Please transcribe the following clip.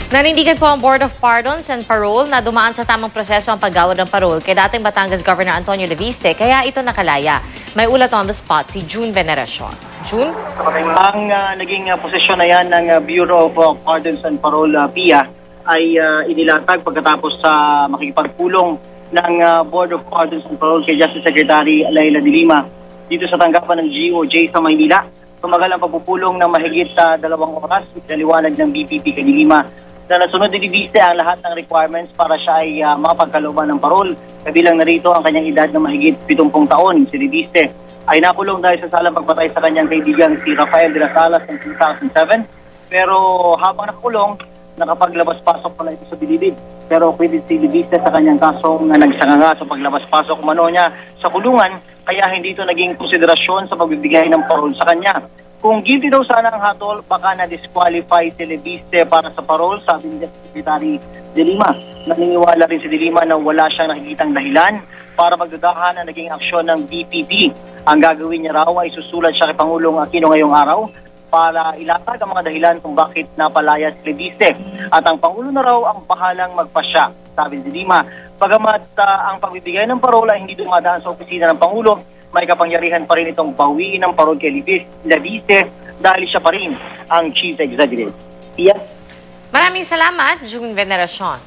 Nanindigan po ang Board of Pardons and Parole na dumaan sa tamang proseso ang paggawad ng parole kay dating Batangas Governor Antonio Leviste, kaya ito nakalaya. May ulat on the spot si June Veneracion. June? Ang naging posisyon na yan ng Bureau of Pardons and Parole, PIA, ay inilatag pagkatapos sa makikipagpulong ng Board of Pardons and Parole kay Justice Secretary Laila de Lima dito sa tanggapan ng GOJ sa Maynila. Tumagal ang pagpupulong ng mahigit 2 oras, pinaliwanag ng BPP kay de Lima na nasunod ni Leviste ang lahat ng requirements para siya ay makapagkalooban ng parol. Kabilang narito ang kanyang edad na mahigit 70 taon. Si Leviste ay nakulong dahil sa salang pagpatay sa kanyang kaibigan si Rafael de las Alas noong 2007. Pero habang nakulong, nakapaglabas-pasok pala ito sa bilibid. Pero pwede si Leviste sa kanyang kasong nagsanganga sa paglabas-pasok umano niya sa kulungan, kaya hindi ito naging konsiderasyon sa pagbibigay ng parol sa kanya. Kung guilty daw sana ang hatol, baka na-disqualify si Leviste para sa parol, sabi ni Secretary de Lima. Naniniwala rin si de Lima na wala siyang nakikitang dahilan para magdudahan ang naging aksyon ng BPP. Ang gagawin niya raw ay susulat siya kay Pangulong Aquino ngayong araw para ilatag ang mga dahilan kung bakit napalaya si Leviste. At ang Pangulo na raw ang bahalang magpasya, sabi ni de Lima. Bagamat ang pagbibigay ng parol ay hindi dumadaan sa opisina ng Pangulo, may kapangyarihan pa rin itong bawiin ng parol kay Leviste dahil siya pa rin ang Chief Executive. Maraming salamat, June Veneracion.